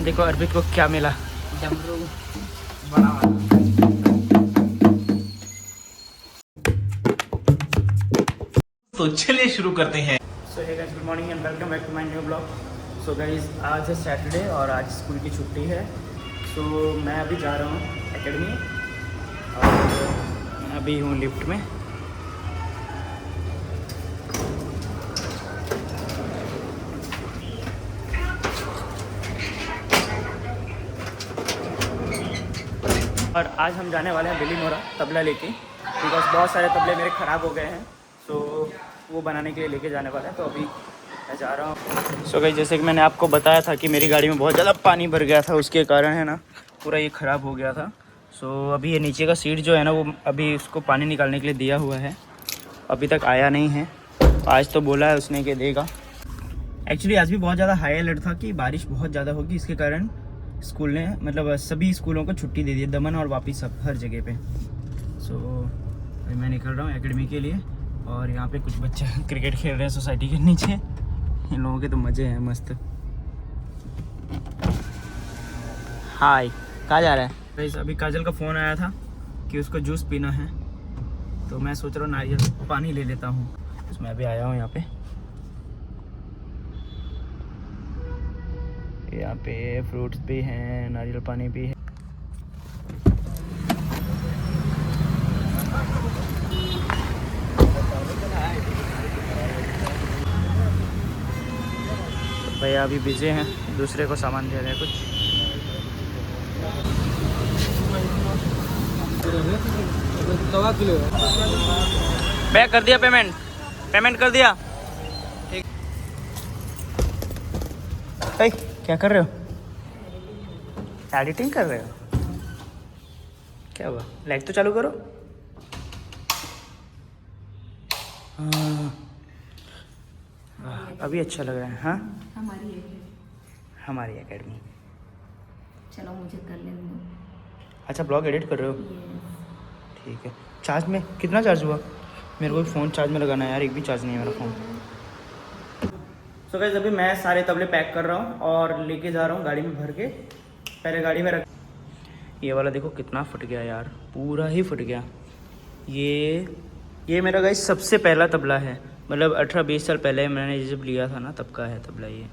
देखो अर्पित को क्या मिला, डमरू बड़ा वाला। तो चलिए शुरू करते हैं। So hey guys, good morning and welcome back to my new blog. So guys, आज है सैटरडे और आज स्कूल की छुट्टी है। सो मैं अभी जा रहा हूँ एकेडमी और मैं अभी हूँ लिफ्ट में। और आज हम जाने वाले हैं बिलीमोरा तबला लेके, बिकॉज बहुत सारे तबले मेरे ख़राब हो गए हैं। सो वो बनाने के लिए लेके जाने वाले हैं, तो अभी मैं जा रहा हूँ। सो गाइस, जैसे कि मैंने आपको बताया था कि मेरी गाड़ी में बहुत ज़्यादा पानी भर गया था, उसके कारण है ना पूरा ये ख़राब हो गया था। सो अभी ये नीचे का सीट जो है ना, वो अभी उसको पानी निकालने के लिए दिया हुआ है, अभी तक आया नहीं है। आज तो बोला है उसने कि देगा। एक्चुअली आज भी बहुत ज़्यादा हाई अलर्ट था कि बारिश बहुत ज़्यादा होगी, इसके कारण स्कूल ने मतलब सभी स्कूलों को छुट्टी दे दी, दमन और वापी सब हर जगह पे। सो अभी मैं निकल रहा हूँ एकेडमी के लिए और यहाँ पे कुछ बच्चे क्रिकेट खेल रहे हैं सोसाइटी के नीचे। इन लोगों के तो मज़े हैं मस्त। हाय, कहाँ जा रहा है? भाई अभी काजल का फ़ोन आया था कि उसको जूस पीना है, तो मैं सोच रहा हूँ नारियल पानी ले लेता हूँ। मैं अभी आया हूँ यहाँ पे फ्रूट्स भी हैं, नारियल पानी भी है। तो भैया अभी बिजी हैं, दूसरे को सामान दे रहे हैं कुछ। भैया कर दिया पेमेंट कर दिया। ठीक। भाई क्या कर रहे हो? एडिटिंग कर रहे हो? क्या हुआ? लाइट तो चालू करो। हाँ, अभी अच्छा लग रहा है। हाँ, हमारी एकेडमी। चलो मुझे कर लेने दो। अच्छा, ब्लॉग एडिट कर रहे हो? ठीक है। चार्ज में कितना चार्ज हुआ? मेरे को फ़ोन चार्ज में लगाना है यार, एक भी चार्ज नहीं है मेरा फ़ोन। सो गाइस, अभी मैं सारे तबले पैक कर रहा हूँ और लेके जा रहा हूँ गाड़ी में भर के। पहले गाड़ी में रख। ये वाला देखो कितना फट गया यार, पूरा ही फट गया। ये मेरा गाइस सबसे पहला तबला है, मतलब 18-20 साल पहले मैंने जब लिया था ना तब का है तबला ये।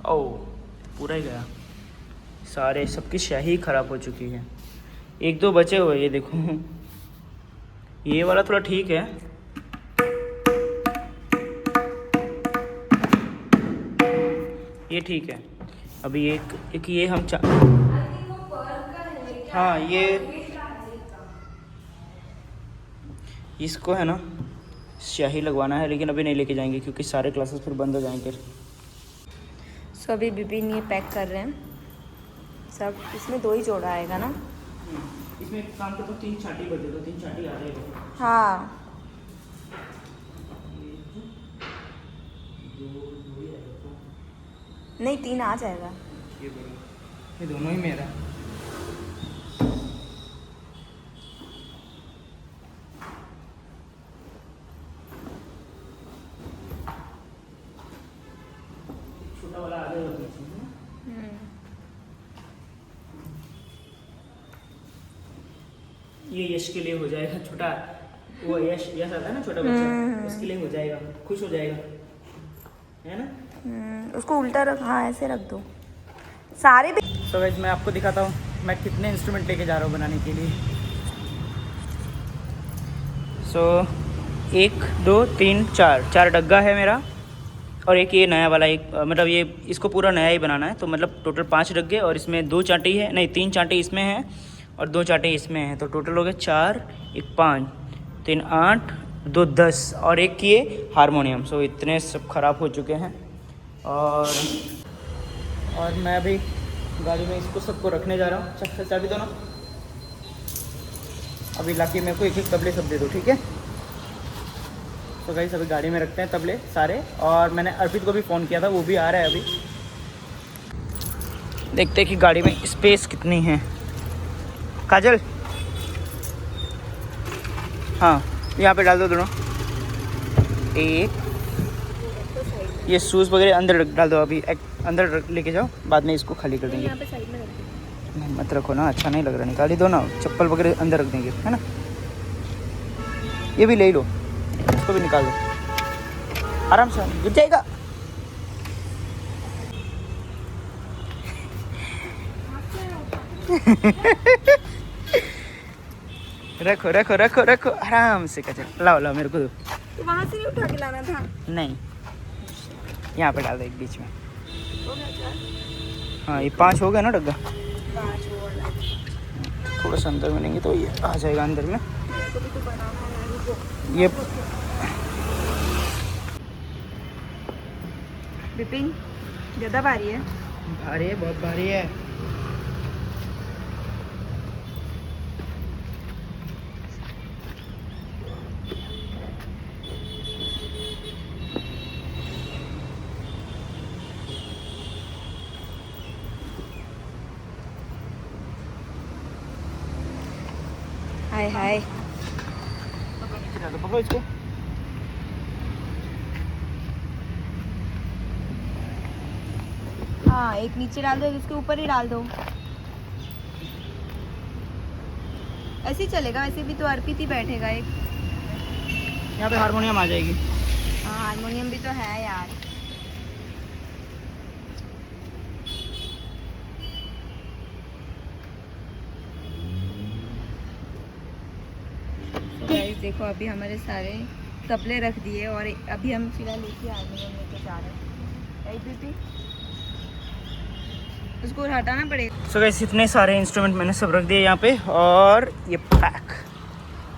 ओह, पूरा ही गया, सारे सबकी स्याही ख़राब हो चुकी है। एक दो बचे हुए, ये देखो। ये वाला थोड़ा ठीक है। ये ठीक है। अभी एक ये हम हाँ, ये इसको है ना स्याही लगवाना है, लेकिन अभी नहीं लेके जाएंगे क्योंकि सारे क्लासेस फिर बंद हो जाएंगे। सो अभी बिपिन ये पैक कर रहे हैं सब। इसमें 2 ही जोड़ा आएगा ना? इसमें काम के तो 3 छाटी बचे, तो 3 छाटी आ जाएगा। हाँ, नहीं 3 आ जाएगा। ये दोनों ही मेरा। छोटा वाला आ जाएगा पीछे। ये यश के लिए हो जाएगा, छोटा वो यश आता है ना छोटा बच्चा, उसके लिए हो जाएगा, खुश हो जाएगा, है ना? उसको उल्टा रख। हाँ, ऐसे रख दो सारे भी। तो गाइस, मैं आपको दिखाता हूँ मैं कितने इंस्ट्रूमेंट लेके जा रहा हूँ बनाने के लिए। सो 1 2 3 4 डग्गा है मेरा, और एक ये नया वाला एक मतलब ये इसको पूरा नया ही बनाना है, तो मतलब टोटल 5 डग्गे, और इसमें 2 चांटी है, नहीं 3 चांटी इसमें है और 2 चांटे इसमें हैं, तो टोटल हो गए 4, 1 5, 3 8, 2 10, और एक ये हारमोनियम। सो इतने सब ख़राब हो चुके हैं। और मैं अभी गाड़ी में इसको सबको रखने जा रहा हूँ। चाबी दो ना, अभी लाके मेरे को एक तबले सब दे दो, ठीक है? तो गाइस, अभी गाड़ी में रखते हैं तबले सारे, और मैंने अर्पित को भी फ़ोन किया था, वो भी आ रहा है अभी। देखते हैं कि गाड़ी में स्पेस कितनी है। काजल, हाँ यहाँ पे डाल दो दोनों। एक ये शूज़ वगैरह अंदर डाल दो, अभी अंदर लेके जाओ, बाद में इसको खाली कर देंगे। यहाँ पे साइड में रख दो। नहीं मत रखो ना, अच्छा नहीं लग रहा, निकाल ही दो ना, चप्पल वगैरह अंदर रख देंगे, है ना। ये भी ले लो, इसको भी निकाल दो, आराम से गिर जाएगा। रखो रखो रखो रखो आराम से, कचरा लाओ लाओ मेरे को दो। तो वहाँ से नहीं उठा के लाना था। नहीं, यहाँ पे डाल दो एक बीच में। हो गया क्या? हाँ ये 5 हो गया ना डग्गा, 5 और लाओ। थोड़ा सा अंदर मिलेंगे तो ये आ जाएगा अंदर में। मेरे को भी तो बनाना है रुको। ये विपिन ज़्यादा भारी है। भारी है, बहुत भारी है। हाय हाय। पकड़ो इसको। हाँ एक नीचे डाल दो, एक इसके ऊपर ही डाल दो। ऐसे ही चलेगा, वैसे भी तो अर्पित ही बैठेगा एक। यहाँ पे हारमोनियम आ जाएगी। हाँ हारमोनियम भी तो है यार। गाइस देखो अभी हमारे सारे तबले रख दिए और अभी हम फिलहाल लेके हारमोनियम लेके जा रहे हैं। उसको हटाना पड़ेगा। सो गाइस इतने सारे इंस्ट्रूमेंट मैंने सब रख दिए यहाँ पे, और ये पैक,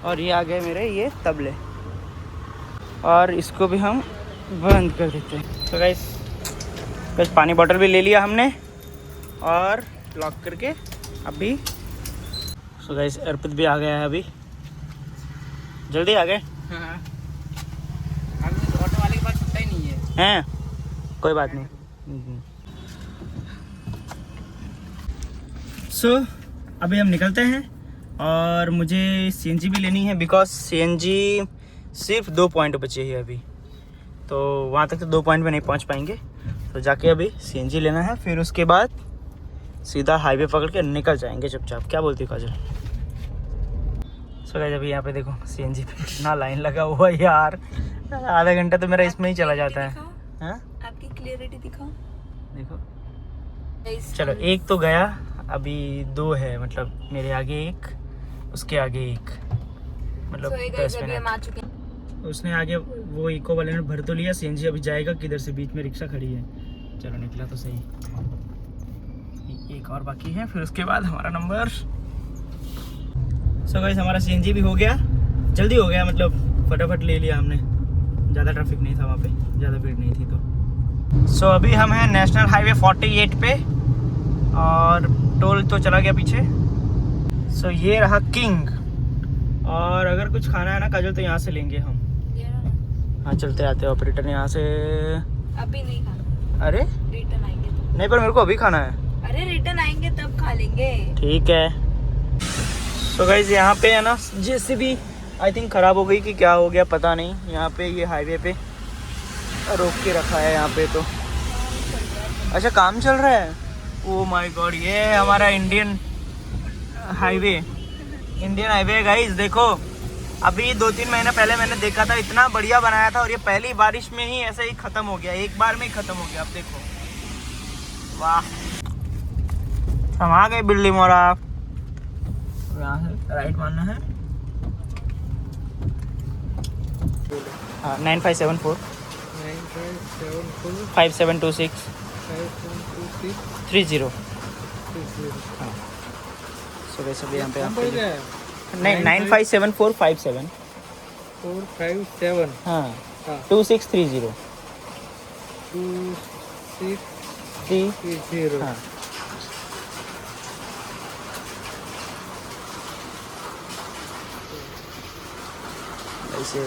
और ये आ गए मेरे ये तबले, और इसको भी हम बंद कर देते हैं। तो गाइस पानी बॉटल भी ले लिया हमने और लॉक करके अभी। सो गाइस अर्पित भी आ गया है, अभी जल्दी आ गए। हाँ, अभी ऑटो वाले के पास छुट्टा ही नहीं है। हैं कोई बात नहीं। सो अभी हम निकलते हैं, और मुझे सीएनजी भी लेनी है, बिकॉज सीएनजी सिर्फ 2 पॉइंट बचे हैं अभी, तो वहाँ तक तो 2 पॉइंट में नहीं पहुँच पाएंगे, तो जाके अभी सीएनजी लेना है, फिर उसके बाद सीधा हाईवे पकड़ के निकल जाएंगे चुपचाप। क्या बोलती काजल? सो गाइस अभी यहाँ पे देखो सीएनजी पे कितना लाइन लगा हुआ है यार, आधा घंटा तो मेरा इसमें ही चला जाता है। हाँ आपकी क्लियरिटी दिखाओ। देखो, चलो एक तो गया, अभी 2 है, मतलब मेरे आगे एक, उसके आगे एक, मतलब 10 मिनट। उसने आगे वो इको वाले ने भर तो लिया, सीएनजी अभी जाएगा किधर से, बीच में रिक्शा खड़ी है। चलो निकला तो सही, एक और बाकी है, फिर उसके बाद हमारा नंबर। सो गाइस हमारा सीएनजी भी हो गया, जल्दी हो गया, मतलब फटाफट ले लिया हमने, ज़्यादा ट्रैफिक नहीं था वहाँ पे, ज़्यादा भीड़ नहीं थी तो। सो अभी हम हैं नेशनल हाईवे 48 पे, और टोल तो चला गया पीछे। सो ये रहा किंग, और अगर कुछ खाना है ना काजल तो यहाँ से लेंगे हम। हाँ चलते आते हो ऑपरेटर यहाँ से। अभी नहीं खाना, अरे रिटर्न आएंगे तो। नहीं, पर मेरे को अभी खाना है। अरे रिटर्न आएंगे तब खा लेंगे। ठीक है। सो गाइस यहाँ पे है ना जेसीबी आई थिंक ख़राब हो गई कि क्या हो गया पता नहीं, यहाँ पे ये हाईवे पे रोक के रखा है यहाँ पे तो। अच्छा काम चल रहा है। ओ माय गॉड, ये है हमारा इंडियन हाईवे है गाइस। देखो अभी 2-3 महीना पहले मैंने देखा था, इतना बढ़िया बनाया था, और ये पहली बारिश में ही ऐसे ही ख़त्म हो गया, एक बार में ही ख़त्म हो गया। अब देखो, वाह, हम आ गए बिल्ली मोरा। यहाँ से राइट मारना है। हाँ 9574 5726 30। हाँ सो वैसे भी यहाँ पे आपको नहीं 957457 457 हाँ हाँ 2630 2630 हाँ। ऐसे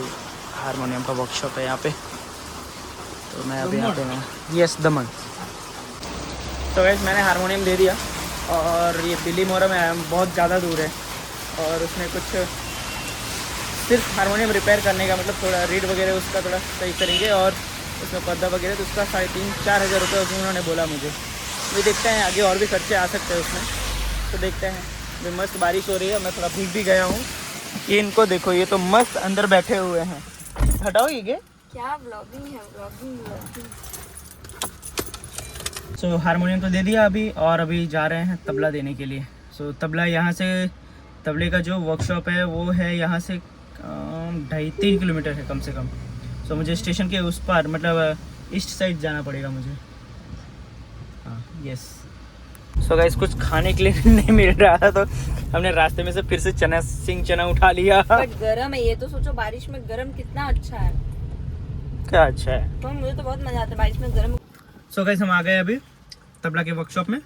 हारमोनियम का वर्कशॉप है यहाँ पे, तो मैं अभी यहाँ पे मैं यस दमन। तो वैसे मैंने हारमोनियम दे दिया, और ये बिल्ली मोरा में आया हूँ, बहुत ज़्यादा दूर है, और उसमें कुछ सिर्फ हारमोनियम रिपेयर करने का, मतलब थोड़ा रीड वगैरह उसका थोड़ा सही करेंगे, और उसमें पर्दा वगैरह, तो उसका 3,500-4 हज़ार रुपये उसमें उन्होंने बोला मुझे। अभी देखते हैं आगे और भी खर्चे आ सकते हैं उसमें, तो देखते हैं। अभी मस्त बारिश हो रही है, मैं थोड़ा भीग भी गया हूँ। ये इनको देखो, ये तो मस्त अंदर बैठे हुए हैं। हटाओ ये क्या व्लॉगिंग है, व्लॉगिंग। सो हारमोनियम तो दे दिया अभी, और अभी जा रहे हैं तबला देने के लिए। सो तबला यहाँ से, तबले का जो वर्कशॉप है वो है यहाँ से 2.5-3 किलोमीटर है कम से कम। सो मुझे स्टेशन के उस पार, मतलब ईस्ट साइड जाना पड़ेगा मुझे। हाँ यस। सो गाइस कुछ खाने के लिए नहीं मिल रहा था, तो हमने रास्ते में से फिर से चना उठा लिया। बट गरम है ये, तो सोचो बारिश में गरम कितना अच्छा है। क्या अच्छा है, तो मुझे तो बहुत मजा आता है बारिश में गरम। सो गाइस हम आ गए अभी तबला के वर्कशॉप में,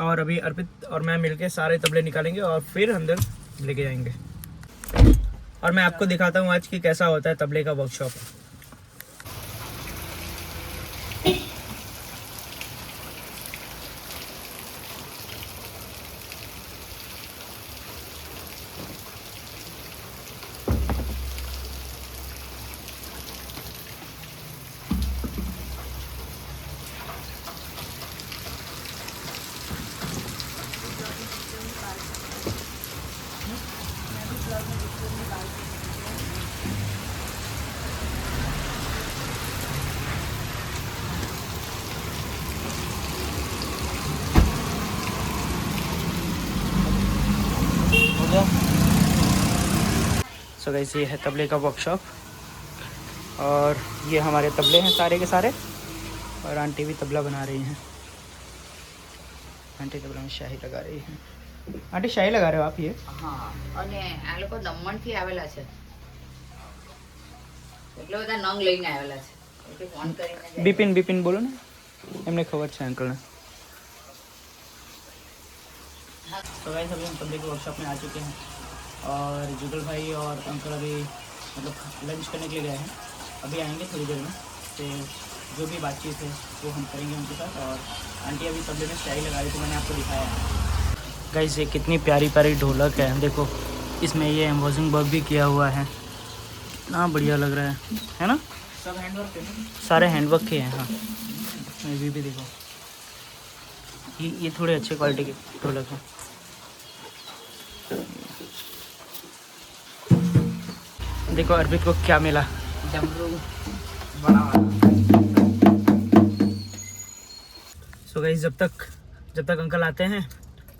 और अभी अर्पित और मैं मिलके सारे तबले निकालेंगे और फिर अंदर लेके जाएंगे। और मैं आपको दिखाता हूँ आज कि कैसा होता है तबले का वर्कशॉप। सो गाइस ये है तबले का वर्कशॉप, और ये हमारे तबले हैं सारे के सारे, और आंटी भी तबला बना रही हैं। आंटी तबला में शाही लगा रही हैं। आंटी शाही लगा रहे हो आप ये? હા અને આ લોકો દમણથી આવેલા છે એટલે બધા નંગ લઈને આવેલા છે એટલે ફોન કરીને જાય. बिपिन बिपिन बोलो ना, એમને ખબર છે અંકલને। तो गाइस अभी हम तबले के वर्कशॉप में आ चुके हैं, और जुगल भाई और अंकल अभी मतलब लंच करने के लिए गए हैं। अभी आएंगे थोड़ी देर में, तो जो भी बातचीत है वो हम करेंगे उनके साथ। और आंटी अभी तबले में स्टाइल लगा रही थी, मैंने आपको दिखाया है। गाइस ये कितनी प्यारी प्यारी ढोलक है, देखो इसमें ये एम्बोसिंग वर्क भी किया हुआ है, इतना बढ़िया लग रहा है ना? सब हैंडवर्क है, सारे हैंडवर्क के हैं। हाँ ये भी देखो, ये थोड़े अच्छे क्वालिटी के ढोलक हैं। देखो अर्पित को क्या मिला, ડમરૂ બડા सो गाइस जब तक अंकल आते हैं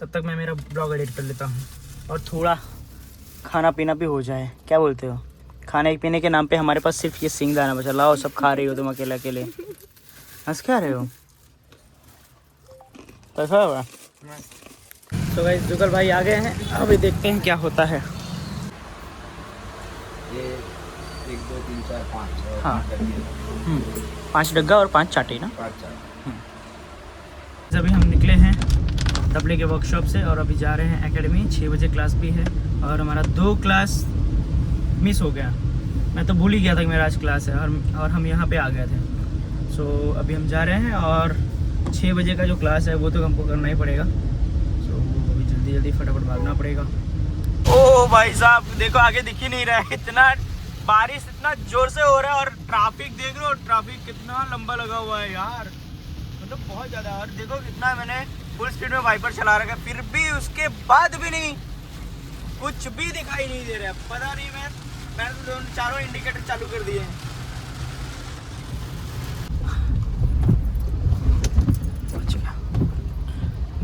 तब तक मैं मेरा ब्लॉग एडिट कर लेता हूँ, और थोड़ा खाना पीना भी हो जाए। क्या बोलते हो? खाने पीने के नाम पे हमारे पास सिर्फ ये सिंगदाना बचा। लाओ, सब खा रही हो तुम अकेले अकेले, हंस क्या रहे हो? कैसा होगा? तो गाइस जुगल भाई आ गए हैं, अभी देखते हैं क्या होता है। ये 1 2 3 4 5 हाँ 5 डग्गा और 5 चाटे ना। 5 4 अभी हम निकले हैं तबले के वर्कशॉप से, और अभी जा रहे हैं एकेडमी। 6 बजे क्लास भी है, और हमारा 2 क्लास मिस हो गया। मैं तो भूल ही गया था कि मेरा आज क्लास है, और हम यहाँ पे आ गए थे। सो अभी हम जा रहे हैं, और 6 बजे का जो क्लास है वो तो हमको करना ही पड़ेगा। सो अभी जल्दी फटाफट भागना पड़ेगा। ओ भाई साहब देखो, आगे दिख ही नहीं रहा है, इतना बारिश इतना जोर से हो रहा है, और ट्रैफिक देख रहे हो, ट्रैफिक कितना लंबा लगा हुआ है यार, मतलब बहुत ज़्यादा। और देखो कितना मैंने फुल स्पीड में वाइपर चला रखा है, फिर भी उसके बाद भी नहीं, कुछ भी दिखाई नहीं दे रहा है। पता नहीं, मैंने तो चारों इंडिकेटर चालू कर दिए हैं।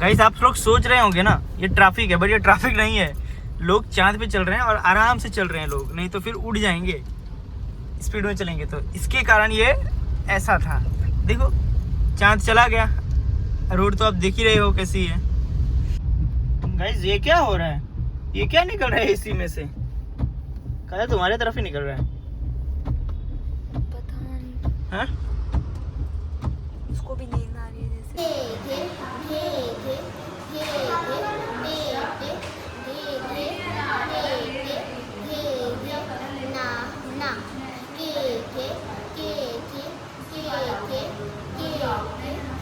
गाइस आप लोग सोच रहे होंगे ना ये ट्रैफिक है, बट ये ट्रैफिक नहीं है। लोग चांद पे चल रहे हैं, और आराम से चल रहे हैं लोग, नहीं तो फिर उड़ जाएंगे स्पीड में चलेंगे तो। इसके कारण ये ऐसा था। देखो चांद चला गया, रोड तो आप देख ही रहे हो कैसी है। गाइस ये क्या हो रहा है? ये क्या निकल रहा है एसी में से? कहा तुम्हारे तरफ ही निकल रहा है। पता नहीं, हाँ उसको भी नींद आ रही है जैसे।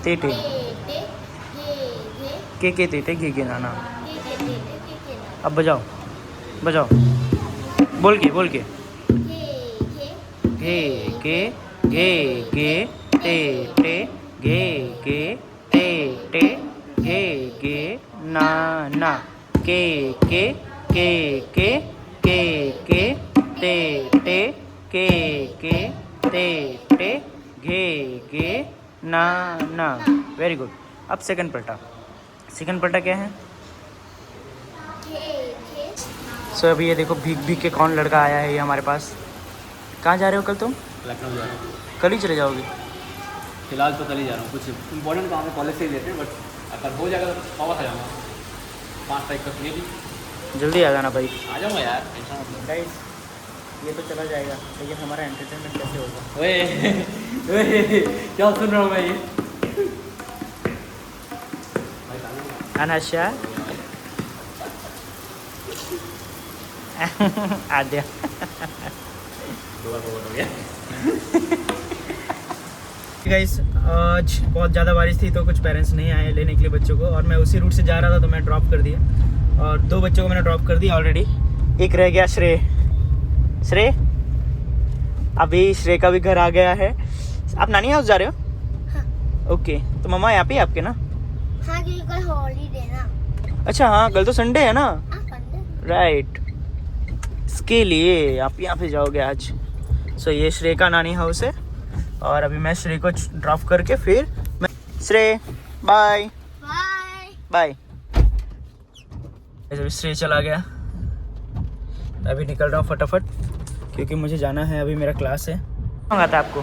तेटे के तेटे गे नाना। अब बजाओ बोल के घे के गे गे टे टे गे गे टे टे गे गे ना ना के के के के के के टे टे के के टे टे घे गे ना ना। Very good. अब सेकंड पलटा। सेकंड पलटा क्या है? सो अभी ये देखो भीग भीग के कौन लड़का आया है ये हमारे पास। कहाँ जा रहे हो कल तुम? लखनऊ जा रहा हूँ कल ही चले जाओगे? फिलहाल तो कल ही जा रहा हूँ, कुछ इंपॉर्टेंट काम है कॉलेज से ही लेते हैं, बट अगर हो जाएगा तो वापस आ जाऊँगा 5 तारीख तक। ये भी जल्दी आ जाना भाई। आ जाऊँगा यार, टेंशन मत लो। गाइस ये तो चला जाएगा लेकिन हमारा एंटरटेनमेंट कैसे होगा? ओए ओए क्या सुन रहा हूँ मैं ये? अनशा आद्या गाइस आज बहुत ज़्यादा बारिश थी तो कुछ पेरेंट्स नहीं आए लेने के लिए बच्चों को, और मैं उसी रूट से जा रहा था तो मैं ड्रॉप कर दिया, और 2 बच्चों को मैंने ड्रॉप कर दिया ऑलरेडी। एक रह गया श्रेय। श्रेय अभी श्रेय का भी घर आ गया है। आप नानी हाउस जा रहे हो? हाँ। ओके तो मम्मा यहाँ पे है आपके ना? हाँ क्योंकि कल हॉलीडे ना। अच्छा हाँ कल तो संडे है ना। हाँ संडे। राइट इसके लिए आप यहाँ पे जाओगे आज। सो ये श्रेय का नानी हाउस है और अभी मैं श्रेय को ड्रॉप करके फिर मैं श्रेय बाय बाय। बाय। अभी श्रेय चला गया, अभी निकल रहा हूँ फटाफट क्योंकि मुझे जाना है, अभी मेरा क्लास है। कौन आता है आपको?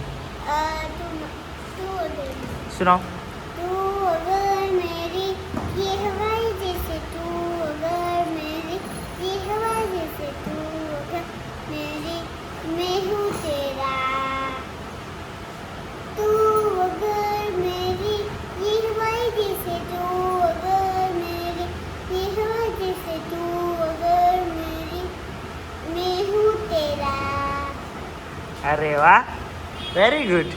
सुनाओ। तू अगर मेरी ये हवाई जैसे, तू अगर मेरी ये हवाई जैसे, तू अगर मेरी मैं हूँ तेरा। तू अगर मेरी ये हवाई जैसे, तू अगर मेरी ये हवाई जैसे, तू अगर मेरी मैं हूँ तेरा। अरे वाह very good.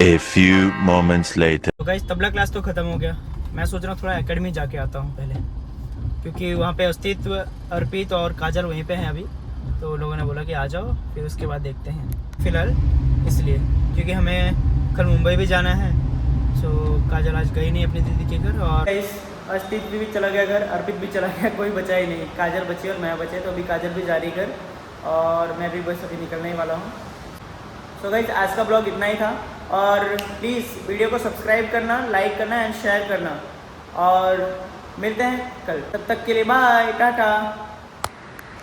A few moments later. तो गाइस तबला क्लास तो ख़त्म हो गया, मैं सोच रहा हूँ थोड़ा एकेडमी जाके आता हूँ पहले, क्योंकि वहाँ पे अस्तित्व, अर्पित और काजल वहीं पे हैं अभी, तो लोगों ने बोला कि आ जाओ फिर उसके बाद देखते हैं फ़िलहाल, इसलिए क्योंकि हमें कल मुंबई भी जाना है। सो काजल आज गई नहीं अपनी दीदी के घर, और अस्तित्व भी चला गया घर, अर्पित भी चला गया, कोई बचा ही नहीं, काजल बची और मैं बचे, तो अभी काजल भी जा रही घर और मैं भी बस अभी निकलने ही वाला हूँ। सो गाइस आज का ब्लॉग इतना ही था, और प्लीज़ वीडियो को सब्सक्राइब करना, लाइक करना एंड शेयर करना, और मिलते हैं कल, तब तक के लिए बाय टाटा।